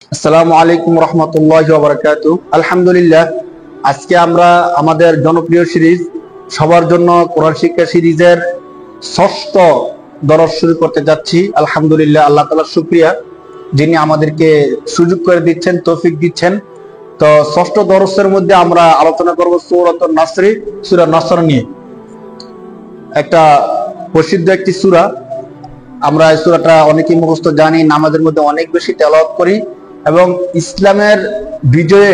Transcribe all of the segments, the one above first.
আসসালামু আলাইকুম রহমতুল্লাহি ওয়া বারাকাতুহু। আলহামদুলিল্লাহ, আজকে আমরা আমাদের জনপ্রিয় সিরিজ সবার জন্য কোরআন শিক্ষা সিরিজের ষষ্ঠ দরস শুরু করতে যাচ্ছি। আলহামদুলিল্লাহ, আল্লাহ তাআলার শুকরিয়া যিনি আমাদেরকে সুযোগ করে দিচ্ছেন, তৌফিক দিচ্ছেন। তো ষষ্ঠ দরসের মধ্যে আমরা আলোচনা করব সূরাতুন নাসরি, সূরা নাসর নিয়ে। একটা প্রসিদ্ধ একটি সূরা। আমরা এই সূরাটা অনেকেই মুখস্থ জানি, নামাজের মধ্যে অনেক বেশি তেলাওয়াত করি এবং ইসলামের বিজয়ে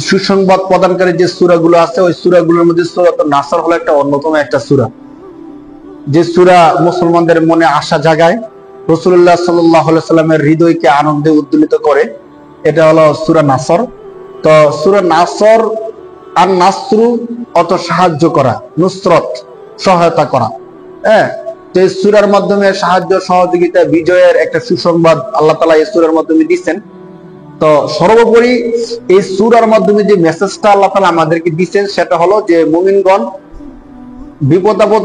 সুসংবাদ প্রদানকারী যে সূরাগুলো আছে ওই সূরাগুলোর মধ্যে সূরাতুন নাসর হলো একটা অন্যতম একটা সূরা, যে সূরা মুসলমানদের মনে আশা জাগায়, রাসূলুল্লাহ সাল্লাল্লাহু আলাইহি সাল্লামের হৃদয়কে আনন্দে উদ্দোলিত করে। এটা হলো সূরা নাসর। তো সূরা নাসর আর নাসরু অত সাহায্য করা, নুসরত সহায়তা করা। হ্যাঁ, এই সূরার মাধ্যমে সাহায্য, সহযোগিতা, বিজয়ের একটা সুসংবাদ আল্লাহ তাআলা এই সূরার মাধ্যমে দিচ্ছেন। তো সর্বোপরি এই সূরার মাধ্যমে যে মেসেজটা আল্লাহ তাআলা আমাদেরকে দিচ্ছেন সেটা হলো যে মুমিনগণ, বিপদ আপদ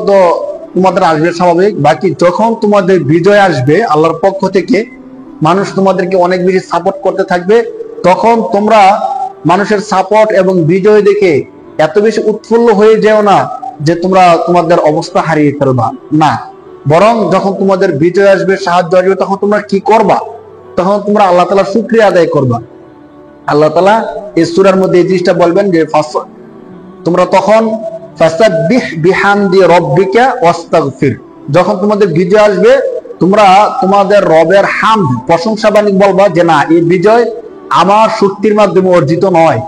তোমাদের আসবে স্বাভাবিক, বাকি যখন তোমাদের বিজয় আসবে আল্লাহর পক্ষ থেকে, মানুষ তোমাদেরকে অনেক বেশি সাপোর্ট করতে থাকবে, তখন তোমরা মানুষের সাপোর্ট এবং বিজয় দেখে এত বেশি উৎফুল্ল হয়ে যেও না যে তোমরা তোমাদের অবস্থা হারিয়ে ফেলবা। না, বরং যখন তোমাদের বিজয় আসবে, সাহায্য আসবে, তখন তোমরা কি করবা? তখন তোমরা আল্লাহ তাআলার শুকরিয়া আদায় করবা। আল্লাহ তাআলা এই সূরার মধ্যে এই জিনিসটা বলবেন যে তোমরা তখন ফাসাব্বিহ বিহামদি রাব্বিকা ওয়াস্তাগফির, যখন তোমাদের বিজয় আসবে তোমরা তোমাদের রবের হামদ, প্রশংসা বাণী বলবা যে না, এই বিজয় আমার শক্তির মাধ্যমে অর্জিত নয়,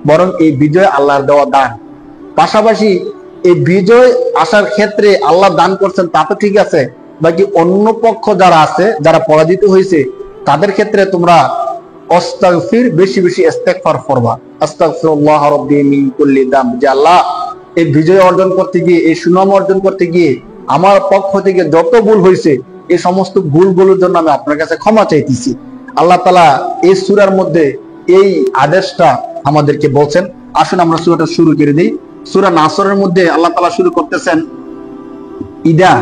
বরং এই বিজয় আল্লাহর দেওয়া দান। পাশাপাশি এই বিজয় আসার ক্ষেত্রে আল্লাহ দান করছেন তা তো ঠিক আছে, বাকি অন্য পক্ষ যারা আছে, যারা পরাজিত হয়েছে, তাদের ক্ষেত্রে তোমরা আস্তাগফির, বেশি বেশি ইস্তেগফার করবা। আস্তাগফিরুল্লাহ রাব্বি মিন কুল্লি যাম, যে আল্লাহ, এই বিজয় অর্জন করতে গিয়ে, এই সুনাম অর্জন করতে গিয়ে আমার পক্ষ থেকে যত ভুল হয়েছে, এই সমস্ত ভুলগুলোর জন্য আমি আপনার কাছে ক্ষমা চাইতেছি। আল্লাহ তাআলা এই সূরার মধ্যে এই আদেশটা আমাদেরকে বলছেন। আসুন আমরা সূরাটা শুরু করে দিই। সূরা নাসরের মধ্যে আল্লাহ তাআলা শুরু করতেছেন ইদা।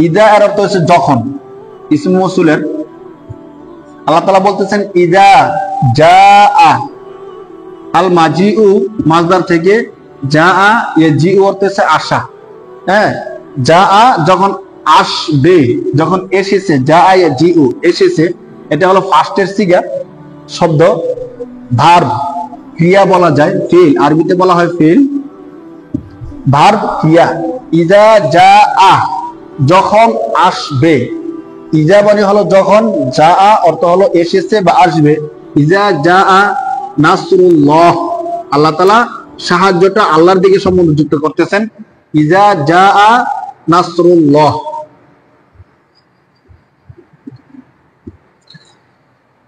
ইদা এর অর্থ হচ্ছে যখন, ইসম মৌসুলের। আল্লাহ তাআলা বলতেছেন ইদা জাআ, আল মাজিউ মাজদার থেকে, জাআ ইয়াজিউ অর্থ হচ্ছে আসা। হ্যাঁ, জাআ যখন আসবে, যখন এসেছে, জাআ ইয়াজিউ এসেছে, এটা হলো ফার্স্টের সিগা শব্দ, ভার্ব, ক্রিয়া বলা যায়, ফিল, আরবিতে বলা হয় ফিল, ভার্ব, ক্রিয়া। ইদা জাআ যখন আসবে, ইজা মানে হলো যখন, জাআ অর্থ হলো এসেছে বা আসবে। ইজা জাআ নাসরুল্লাহ, আল্লাহ তাআলা সাহায্যটা আল্লাহর দিকে সম্বন্ধ যুক্ত করতেছেন। ইজা জাআ নাসরুল্লাহ,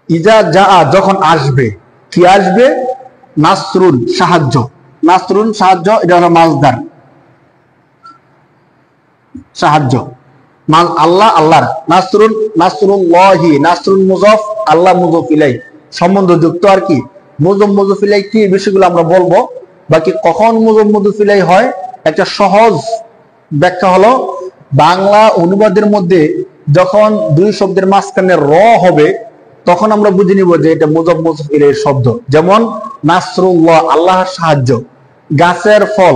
ইজা জাআ যখন আসবে, কি আসবে? নাসরুন সাহায্য, নাসরুন সাহায্য, এটা হলো মাজদার, সাহায্য। আল্লাহ, আল্লাহর, নাসরুন, নাসরুল্লাহি, নাসরুন মুযাফ, আল্লাহ মুযাফ ইলাইহি, সম্বন্ধ যুক্ত। আর কি মুযাফ, মুযাফ ইলাইহি কি, বিষয়গুলো আমরা বলবো। বাকি কখন মুযাফ, মুযাফ ইলাইহি হয়, একটা সহজ ব্যাখ্যা হলো, বাংলা অনুবাদের মধ্যে যখন দুই শব্দের মাঝখানে র হবে, তখন আমরা বুঝে নিব যে এটা মুযাফ, মুযাফ ইলাইহির শব্দ। যেমন নাসরুল্লাহ, আল্লাহর সাহায্য, গাছের ফল,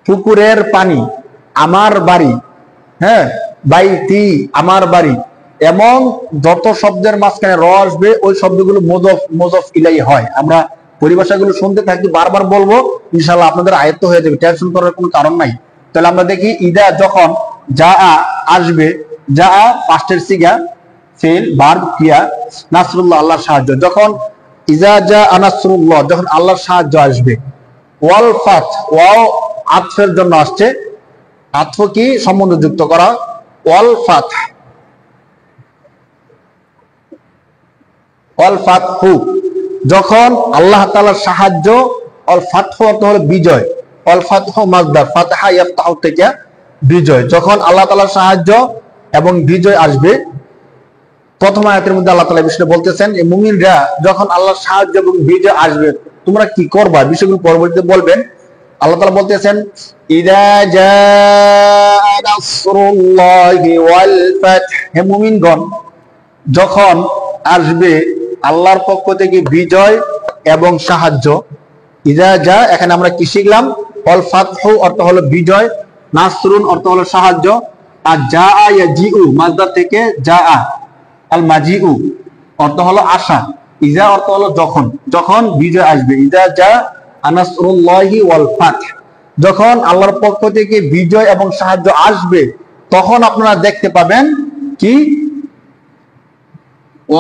পুকুরের পানি, আমার বাড়ি, হ্যাঁ, বাইতি, আমার বাড়ি, এমন যত শব্দের মাঝখানে র আসবে ওই শব্দগুলো মুযাফ, মুযাফ ইলাইহি হয়। আমরা পরিভাষাগুলো শুনতে থাকি, বারবার বলবো, ইনশাআল্লাহ আপনাদের আয়ত্ত হয়ে যাবে, টেনশন করার কোনো কারণ নাই। তাহলে আমরা দেখি, ইদা যখন, জাআ আসবে, জাআ পাস্টের সিগা, ফিল, ভার্ব, ক্রিয়া, নাসরুল্লাহ আল্লাহর সাহায্য, যখন ইজা জাআ নাসরুল্লাহ, যখন আল্লাহর সাহায্য আসবে। ওয়াল ফাত, ওয়াও আতফের জন্য আসছে, আতফ কি, সম্বন্ধ যুক্ত করা। ওয়াল ফাত, ওয়াল ফাতহু যখন আল্লাহ তাআলার সাহায্য, ওয়াল ফাতহু অর্থ হলো বিজয়, ওয়াল ফাতহু মাজদার, ফাতহা ইয়াফতাহু থেকে বিজয়, যখন আল্লাহ তাআলার সাহায্য এবং বিজয় আসবে। প্রথম আয়াতের মধ্যে আল্লাহ তাআলা বিষয়টা বলতেছেন, এই মুমিনরা যখন আল্লাহর সাহায্য এবং বিজয় আসবে তোমরা কি করবা, বিষয়গুলো পরবর্তীতে বলবেন। আল্লাহ তাআলা বলতেছেন ইদা জাআ নাসরুল্লাহি ওয়াল ফাত, হে মুমিনগণ, যখন আসবে আল্লাহর পক্ষ থেকে বিজয় এবং সাহায্য। ইজা যা, এখানে আমরা কি শিখলাম? অল ফাতহু অর্থ হলো বিজয়, নাসরুন অর্থ হলো সাহায্য, আর যা ইয়াজিউ মাসদার থেকে যা আল মাজিউ অর্থ হলো আসা, ইজা অর্থ হলো যখন, যখন বিজয় আসবে। ইজা যা নাসরুল্লাহি ওয়াল ফাতহ, যখন আল্লাহর পক্ষ থেকে বিজয় এবং সাহায্য আসবে তখন আপনারা দেখতে পাবেন কি ও,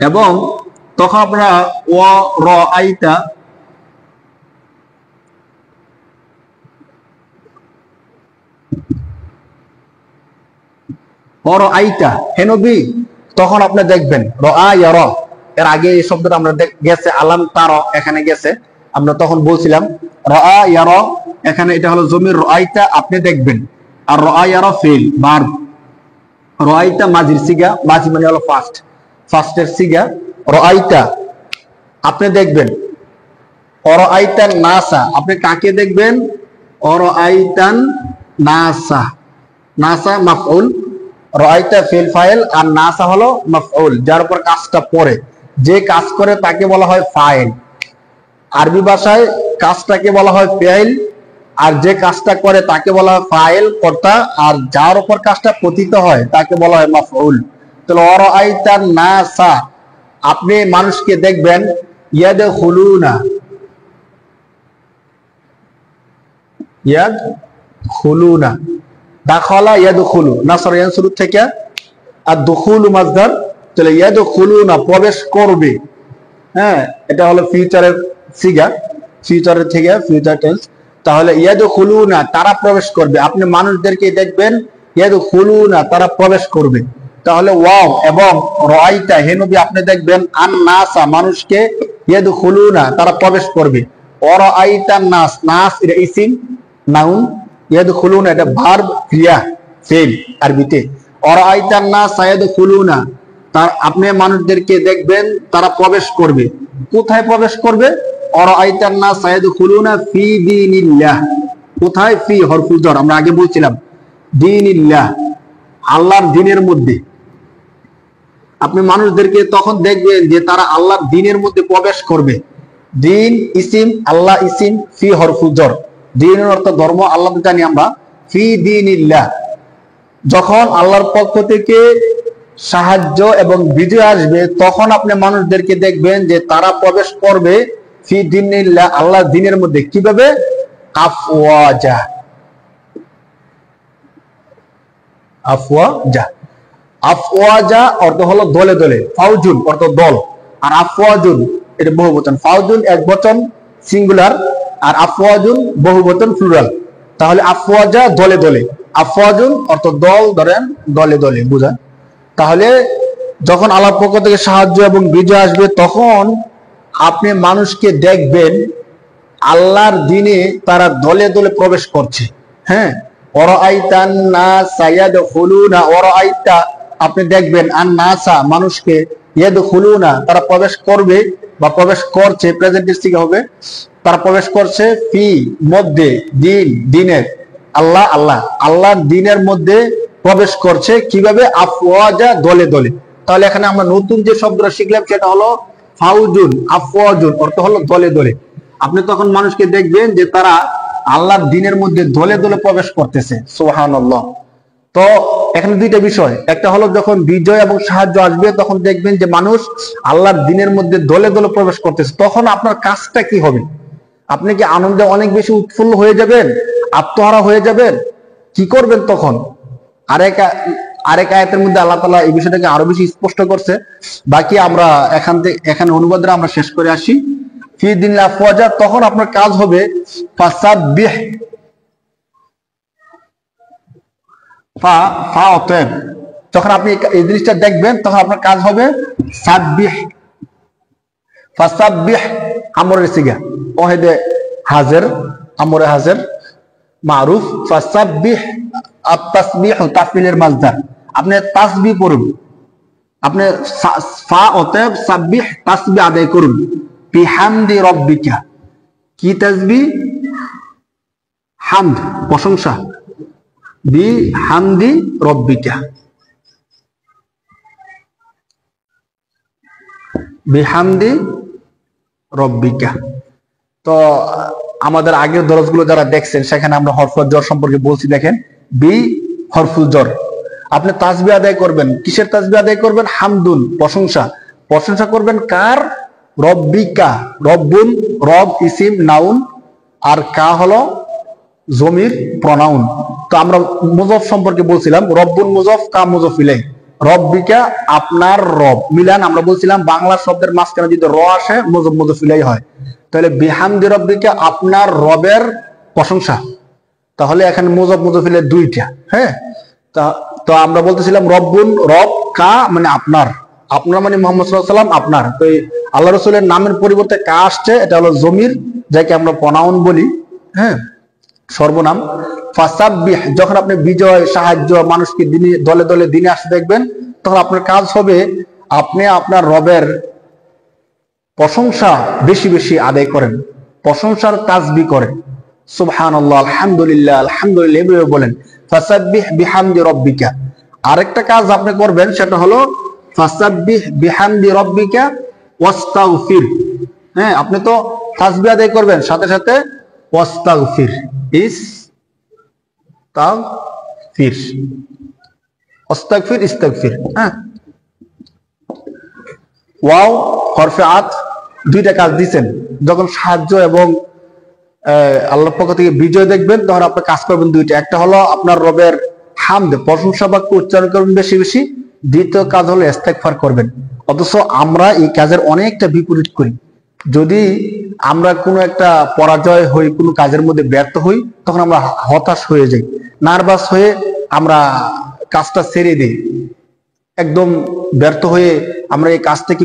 এবং তখন আপনারা ও র আইতা অর আইতা হে নবী, তখন আপনি দেখবেন র আ ইয়ার, এর আগে এই শব্দটা আমরা গেছে আলাম তার, এখানে গেছে আমরা তখন বলছিলাম র আ ইয়ার, এখানে এটা হলো জমির র আইতা আপনি দেখবেন, আর র আ ইয়ার ফেল ভার্ব, র আইতা মাজির সিগা, মাজি মানে হলো ফার্স্ট, ফার্স্টের সিগা র আইতা আপনি দেখবেন। অর আইতান নাসা, আপনি কাকে দেখবেন? অর আইতান নাসা, নাসা মাফউল, রাইতা ফিল ফাইল, আর নাসা হলো মাফউল, যার উপর কাজটা পড়ে, যে কাজ করে তাকে বলা হয় ফাইল। আরবি ভাষায় কাজটাকে বলা হয় ফাইল, আর যে কাজটা করে তাকে বলা হয় ফাইল কর্তা, আর যার উপর কাজটা পতিত হয় তাকে বলা হয় মাফউল। তাহলে অরাইতান নাসা, আপনি মানুষকে দেখবেন, ইয়াদখুলুনা, ইয়াদখুলুনা, দাখালা ইয়াদখুলু, নাসর ইয়ানসুরু থেকে আর দুখুলু মাসদার, তাহলে ইয়াদখুলুনা প্রবেশ করবে। হ্যাঁ, এটা হলো ফিউচারের সিগা, ফিউচারের থেকে ফিউচার টেন্স, তাহলে ইয়াদখুলুনা তারা প্রবেশ করবে। আপনি মানুষদেরকে দেখবেন ইয়াদখুলুনা তারা প্রবেশ করবে। তাহলে ওয়াও এবং রাইতা হে নবী আপনি দেখবেন আন নাসা মানুষকে, ইয়াদখুলুনা তারা প্রবেশ করবে। অরাইতান নাস, নাস এটা ইসিম নাউন, ইয়াদখুলুনা এটা ভার্ব ক্রিয়া ফেল আরবিতে। অরাইতান নাস ইয়াদখুলুনা, তার আপনি মানুষদেরকে দেখবেন তারা প্রবেশ করবে। কোথায় প্রবেশ করবে? অরাইতান নাস ইয়াদখুলুনা ফি দীনিল্লাহ, কোথায়? ফি হরফুল জর, আমরা আগে বলছিলাম দীনিল্লাহ, আল্লাহর দ্বীনের মধ্যে। আপনি মানুষদেরকে তখন দেখবেন যে তারা আল্লাহর দ্বীনের মধ্যে প্রবেশ করবে। দ্বীন ইসিম, আল্লাহ ইসিম, ফি হরফুল জর, দ্বীনের অর্থ ধর্ম, আল্লাহ জানি আমরা, ফি দীনিল্লাহ, যখন আল্লাহর পক্ষ থেকে সাহায্য এবং বিজয় আসবে তখন আপনি মানুষদেরকে দেখবেন যে তারা প্রবেশ করবে ফি দীনিল্লাহ, আল্লাহর দ্বীনের মধ্যে। কিভাবে? আফওয়াজা, আফওয়াজা, আফওয়াজা অর্থ হলো দলে দলে, ফাউজুন অর্থ দল, আর আফওয়াজুন এটা বহুবচন, ফাউজুন একবচন সিঙ্গুলার, আর আফওয়াজুন বহুবচন প্লুরাল। তাহলে আফওয়াজা দলে দলে, আফওয়াজুন অর্থ দল, ধরেন দলে দলে বুঝান। তাহলে যখন আল্লাহর পক্ষ থেকে সাহায্য এবং বিজয় আসবে তখন আপনি মানুষকে দেখবেন আল্লাহর দ্বীনে তারা দলে দলে প্রবেশ করছে। হ্যাঁ, অরাইতান নাসা ইয়াদখুলুনা, অরাইতা আপনি দেখবেন, আন নাসা মানুষকে, ইয়াদখুলুনা তারা প্রবেশ করবে বা প্রবেশ করছে, প্রেজেন্ট থেকে হবে, তারা প্রবেশ করছে ফি মধ্যে, দিন দিনের, আল্লাহ আল্লাহ আল্লাহর দ্বীনের মধ্যে প্রবেশ করছে। কিভাবে? আফওয়াজা দলে দলে। তাহলে এখানে আমরা নতুন যে শব্দটা শিখলাম সেটা হলো ফাউজুন, আফওয়াজুন অর্থ হলো দলে দলে। আপনি তখন মানুষকে দেখবেন যে তারা আল্লাহর দ্বীনের মধ্যে দলে দলে প্রবেশ করতেছে। সুবহানাল্লাহ। তো এখানে দুইটা বিষয়, একটা হলো যখন বিজয় এবং সাহায্য আসবে তখন দেখবেন যে মানুষ আল্লাহর দ্বীনের মধ্যে দলে দলে প্রবেশ করতেছে, তখন আপনার কাজটা কি হবে? আপনি কি আনন্দে অনেক বেশি উৎফুল্ল হয়ে যাবেন, আত্মহারা হয়ে যাবেন? কি করবেন তখন? আরেক আয়াতের মধ্যে আল্লাহ তাআলা এই বিষয়টাকে আরো বেশি স্পষ্ট করছে। বাকি আমরা এখানে অনুবাদটা আমরা শেষ করে আসি। ফি দিনিল আফওয়াজা, তখন আপনার কাজ হবে ফাসাব্বিহ, অতএব যখন আপনি এই জিনিসটা দেখবেন তখন আপনার কাজ হবে সাব্বিহ, ফাসাব্বিহ আমরের সিগা, ওয়াহিদে হাজির, আমরে হাজির মারুফ, ফাসাব্বিহ আত-তাসবিহু তাফসীলের মাসদার, আপনি তাসবিহ পড়ুন, আপনি অতএব সাব্বিহ তাসবিহ আদায় করুন, বিহামদি রাব্বিকা, কি তাসবিহ? হামদ প্রশংসা, বিহামদি রাব্বিকা। বিহামদি রব্বিকা। তো আমাদের আগের দরজগুলো যারা দেখছেন সেখানে আমরা হরফুল জর সম্পর্কে বলছি। দেখেন বি হরফুল জর, আপনি তাসবিহ আদায় করবেন। কিসের তাসবিহ আদায় করবেন? হামদুন, প্রশংসা। প্রশংসা করবেন কার? রব্বিকা। রব্বুন, রব ইসিম নাউন, আর কা হলো জমির প্রনাউন। তো আমরা মুজফ সম্পর্কে বলছিলাম, রব্বুন মুজফ, কা মুজফ ইলাইহি। রব্বিকা আপনার রব, মিলান আমরা বলছিলাম বাংলা শব্দের মাঝখানে যদি র আসে মুজফ মুজফ ইলাইহি হয়, তাহলে বিহামদি রব্বিকা আপনার রবের প্রশংসা। তাহলে এখানে মুজফ মুজফ ইলাইহি দুইটা। হ্যাঁ, তো আমরা বলতেছিলাম রব্বুন, রব, কা মানে আপনার, আপনার মানে মুহাম্মদ সাল্লাল্লাহু আলাইহি ওয়াসাল্লাম আপনার। তো আল্লাহ রাসূলের নামের পরিবর্তে কা আসছে, এটা হলো জমির, যাকে আমরা প্রনাউন বলি। হ্যাঁ, সর্বনাম। ফাসাব্বিহ, যখন আপনি বিজয়, সাহায্য, মানুষকে দিনে দলে দলে দিনে আসতে দেখবেন, তখন আপনার কাজ হবে আপনি আপনার রবের প্রশংসা বেশি বেশি আদায় করেন, প্রশংসার তাসবিহ করেন। সুবহানাল্লাহ, আলহামদুলিল্লাহ, আলহামদুলিল্লাহ এভাবে বলেন। ফাসাব্বিহ বিহামদি রব্বিকা। আরেকটা কাজ আপনি করবেন, সেটা হলো ফাসাব্বিহ বিহামদি রব্বিকা ওয়াস্তাগফির। হ্যাঁ, আপনি তো তাসবিহ আদায় করবেন, সাথে সাথে ওয়াস্তাগফির, ইস্তাগফির, ওয়াস্তাগফির, ইস্তাগফির। হ্যাঁ, ওয়াও হরফে আত, দুইটা কাজ দিচ্ছেন। যখন সাহায্য এবং আল্লাহর পক্ষ থেকে বিজয় দেখবেন, তখন আপনি কাজ করবেন দুইটা। একটা হলো আপনার রবের হামদ, প্রশংসা বাক্য উচ্চারণ করবেন বেশি বেশি। দ্বিতীয় কাজ হলো ইস্তেগফার করবেন। অথচ আমরা এই কাজের অনেকটা বিপরীত করি। যদি আমরা কোনো একটা পরাজয় হই, কোনো কাজের মধ্যে ব্যর্থ হই, তখন আমরা হতাশ হয়ে যাই, নার্ভাস হয়ে আমরা কাজটা ছেড়ে দিই, একদম ব্যর্থ হয়ে আমরা এই কাজ থেকে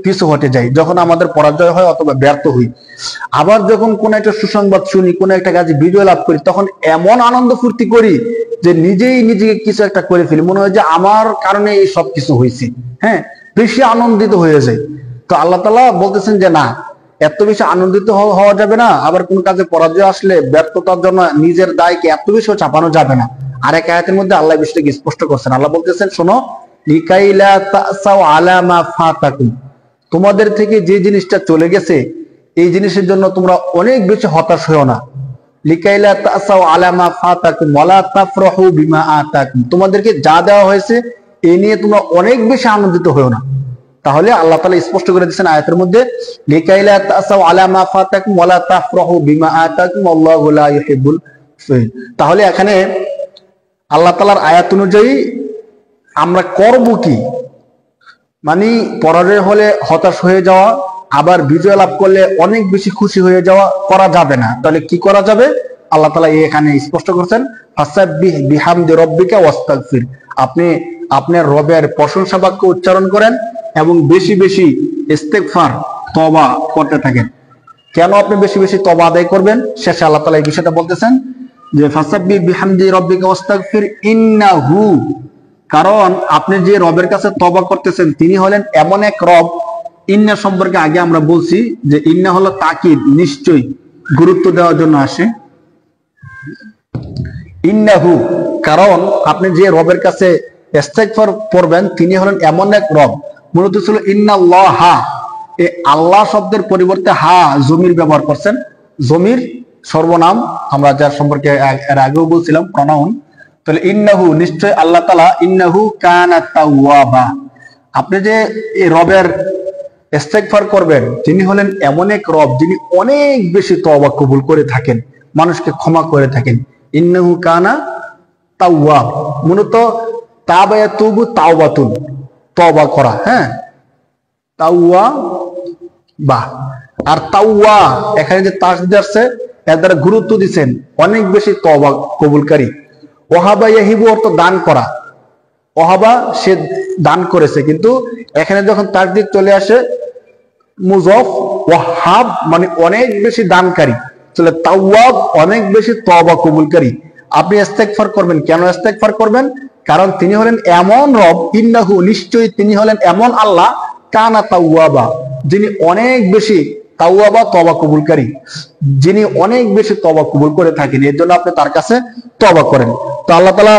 পিছু হটে যাই যখন আমাদের পরাজয় হয় অথবা ব্যর্থ হই। আবার যখন কোন একটা সুসংবাদ শুনি, কোন একটা কাজে বিজয় লাভ করি, তখন এমন আনন্দ ফুর্তি করি যে নিজেই নিজেকে কিছু একটা করে ফেলি, মনে হয় যে আমার কারণে এই সব কিছু হয়েছে। হ্যাঁ, বেশি আনন্দিত হয়ে যায়। তো আল্লাহ তাআলা বলতেছেন যে না, এত বেশি আনন্দিত হওয়া যাবে না। আবার কোন কাজে পরাজয় আসলে ব্যর্থতার জন্য নিজের দায়কে এত বেশি চাপানো যাবে না। আর এক আয়াতের মধ্যে আল্লাহ বিষয়টাকে স্পষ্ট করছেন। আল্লাহ বলতেছেন, শোনো, লিকাইলা তাসাউ আলা মা ফাতাকুম, তোমাদের থেকে যে জিনিসটা চলে গেছে এই জিনিসের জন্য তোমরা অনেক বেশি হতাশ হও না। লিকাইলা তাসাউ আলা মা ফাতাকুম ওয়ালা তাফরাহু বিমা আতাকুম, তোমাদেরকে যা দেওয়া হয়েছে এই নিয়ে তোমরা অনেক বেশি আনন্দিত হও না। তাহলে আল্লাহ তাআলা স্পষ্ট করে দিয়েছেন আয়াতের মধ্যে, লিকাইলা তাসাউ আলা মা ফাতাকুম ওয়ালা তাফরাহু বিমা আতাকুম আল্লাহু লা ইউহিব্বুল ফরিহিন। তাহলে এখানে আল্লাহ তাআলার আয়াত অনুযায়ী আমরা করব কি? মানে পরাজয় হলে হতাশ হয়ে যাওয়া, আবার বিজয় লাভ করলে অনেক বেশি খুশি হয়ে যাওয়া করা যাবে না। তাহলে কি করা যাবে? আল্লাহ তাআলা এখানে স্পষ্ট করছেন, ফাসাব্বিহ বিহামদি রব্বিকা ওয়াস্তাগফির, আপনি আপনার রবের প্রশংসা বাক্য উচ্চারণ করেন এবং বেশি বেশি ইস্তেগফার, তওবা করতে থাকেন। কেন আপনি বেশি বেশি তওবা আদায় করবেন? শেষে আল্লাহ তাআলা এই বিষয়টা বলতেছেন যে ফাসাব্বিহ বিহামদি রব্বিকা ওয়াস্তাগফির ইন্নাহু, কারণ আপনি যে রবের কাছে তওবা করতেছেন তিনি হলেন এমন এক রব। ইন্না সম্পর্কে আগে আমরা বলছি যে ইন্না হলো তাকিদ, নিশ্চয়ই, গুরুত্ব দেওয়ার জন্য আসে। ইন্নাহু, কারণ আপনি যে রবের কাছে ইস্তেগফার করবেন তিনি হলেন এমন এক রব। মূলত ছিল ইন্নাল্লাহা, এই আল্লাহ শব্দের পরিবর্তে হা জমির ব্যবহার করছেন। জমির সর্বনাম, আমরা যার সম্পর্কে এর আগেও বলছিলাম, প্রনাউন। তাহলে ইন্নাহু, নিশ্চয় আল্লাহ তাআলা, ইন্নাহু কানা তাওয়াবা, আপনি যে এই রবের ইস্তেগফার করবেন তিনি হলেন এমন এক রব যিনি অনেক বেশি তওবা কবুল করে থাকেন, মানুষকে ক্ষমা করে থাকেন। ইন্নাহু কানা তাওয়াব, মূলত তাবা ইয়াতুবু তাওবাতুন, তওবা করা। হ্যাঁ, তাওয়াবা আর তাওয়া, এখানে যে তাসদীদ আছে এর দ্বারা গুরুত্ব দিবেন অনেক বেশি তওবা কবুলকারী। ওয়াহাবা ইয়াহিবু অর্থ দান করা, ওয়াহাবা সে দান করেছে, কিন্তু এখানে যখন তাসদীদ চলে আসে মুযফ, ওয়াহাব মানে অনেক বেশি দানকারী, তাহলে তাওয়াব অনেক বেশি তওবা কবুলকারী। আপনি ইস্তেগফার করবেন, কেন ইস্তেগফার করবেন? কারণ তিনি হলেন এমন রব, ইন্নাহু, নিশ্চয়ই তিনি হলেন এমন আল্লাহ, কানা তাওয়াবা, যিনি অনেক বেশি তাওয়াবা, তওবা কবুলকারী, যিনি অনেক বেশি তওবা কবুল করে থাকেন। এর জন্য আপনি তার কাছে তওবা করেন। তো আল্লাহ তাআলা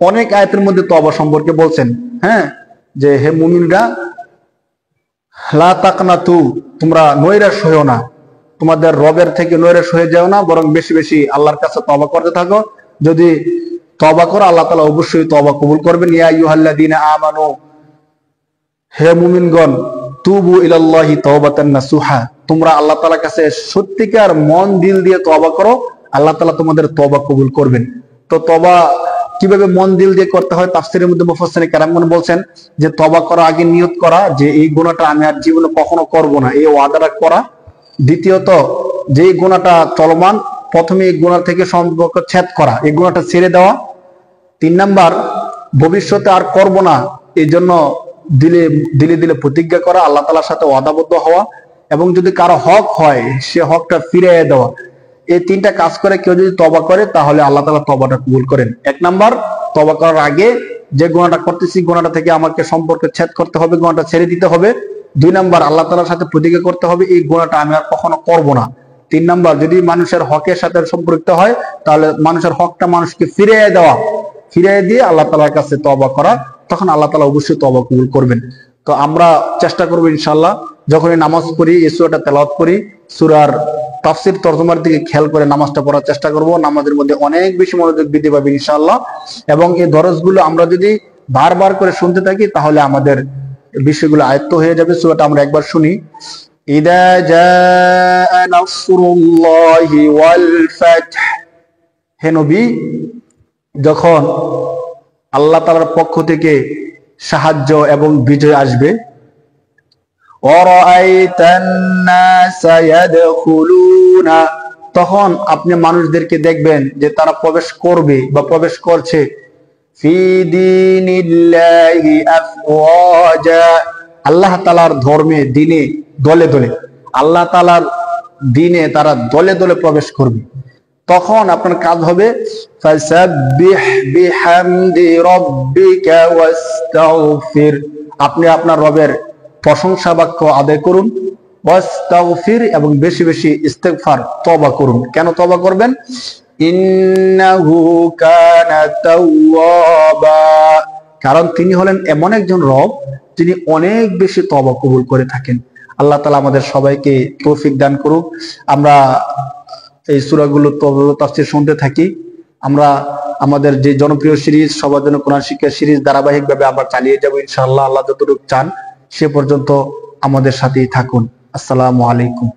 অনেক আয়াতের মধ্যে তওবা সম্পর্কে বলছেন। হ্যাঁ, যে হে মুমিনরা, লা তাকনাতু, তোমরা নৈরাশ হইও না, তোমাদের রবের থেকে নৈরাশ হয়ে যাও না, বরং বেশি বেশি আল্লাহর কাছে তওবা করতে থাকো। যদি তওবা করো আল্লাহ তাআলা অবশ্যই তওবা কবুল করবেন। ইয়া আইয়ুহাল্লাযীনা আমানু, হে মুমিনগণ, তুবু ইলাল্লাহি তাওবাতান নাসুহা, তোমরা আল্লাহ তাআলার কাছে সত্যিকার মন দিল দিয়ে তওবা করো, আল্লাহ তাআলা তোমাদের তওবা কবুল করবেন। তো তওবা কিভাবে মন দিল দিয়ে করতে হয়, তাফসীরের মধ্যে মুফাসসিরিন কেরামগণ বলছেন যে তওবা করার আগে নিয়ত করা যে এই গুনাহটা আমি আর জীবনে কখনো করব না, এই ওয়াদাটা করা। দ্বিতীয়ত, যে গুনাহটা চলমান, প্রথমে এই গুনাহ থেকে সম্পর্ক ছেদ করা, এই গুনাহটা ছেড়ে দেওয়া। 3 নাম্বার, ভবিষ্যতে আর করব না, এই জন্য দিলে দিলে দিলে প্রতিজ্ঞা করা, আল্লাহ তাআলার সাথে ওয়াদাবদ্ধ হওয়া, এবং যদি কারো হক হয় সে হকটা ফিরিয়ে দেওয়া। এই 3টা কাজ করে কেউ যদি তওবা করে তাহলে আল্লাহ তাআলা তওবাটা কবুল করেন। 1 নাম্বার, তওবা করার আগে যে গুনাহটা করতেছি গুনাহটা থেকে আমাকে সম্পর্ক ছেদ করতে হবে, গুনাহটা ছেড়ে দিতে হবে। 2 নাম্বার, আল্লাহ তাআলার সাথে প্রতিজ্ঞা করতে হবে এই গুনাহটা আমি আর কখনো করব না। 3 নাম্বার, যদি মানুষের হকের সাথে সম্পর্কিত হয় তাহলে মানুষের হকটা মানুষকে ফিরিয়ে দেওয়া, ফিরিয়ে দিয়ে আল্লাহ তাআলার কাছে তওবা করা, তখন আল্লাহ তাআলা অবশ্যই তওবা কবুল করবেন। তো আমরা চেষ্টা করব ইনশাআল্লাহ, যখনই নামাজ পড়ি এই সূরাটা তেলাওয়াত করি, সূরার তাফসীর তরজমার দিকে খেয়াল করে নামাজটা পড়ার চেষ্টা করব। নামাজের মধ্যে অনেক বেশি মনোযোগ বৃদ্ধি পাবে ইনশাআল্লাহ। এবং এই দরজগুলো আমরা যদি বারবার করে শুনতে থাকি তাহলে আমাদের বিষয়গুলো আয়ত্ত হয়ে যাবে। সূরাটা আমরা একবার শুনি। ইদা জাআ নাসরুল্লাহি ওয়াল ফাতহ, হে নবী, যখন আল্লাহ তাআলার পক্ষ থেকে সাহায্য এবং বিজয় আসবে, ওয়ারাআইতান নাসা ইয়াদখুলুনা, তখন আপনি মানুষদেরকে দেখবেন যে তারা প্রবেশ করবে বা প্রবেশ করছে, ফি দীনিল্লাহি আফওয়াজা, আল্লাহ তাআলার ধর্মে, দিনে দলে দলে, আল্লাহ তাআলার দিনে তারা দলে দলে প্রবেশ করবে। তখন আপনার কাজ হবে ফাসাব্বিহ বিহামদি রাব্বিকা ওয়াস্তাগফির, আপনি আপনার রবের প্রশংসা বাক্য আদায় করুন, ওয়াস্তাগফির, এবং বেশি বেশি ইস্তেগফার, তওবা করুন। কেন তওবা করবেন? ইন্নাহু কানা তাওয়াবা, কারণ তিনি হলেন এমন একজন রব যিনি অনেক বেশি তওবা কবুল করে থাকেন। আল্লাহ তাআলা আমাদের সবাইকে তৌফিক দান করুক। আমরা এই সূরাগুলো তাফসীর শুনতে থাকি। আমরা আমাদের যে জনপ্রিয় সিরিজ সবার জন্য কোরআন শিক্ষা সিরিজ ধারাবাহিকভাবে আমরা চালিয়ে যাব ইনশাআল্লাহ। আল্লাহ যতটুকু চান সে পর্যন্ত আমাদের সাথেই থাকুন। আসসালামু আলাইকুম।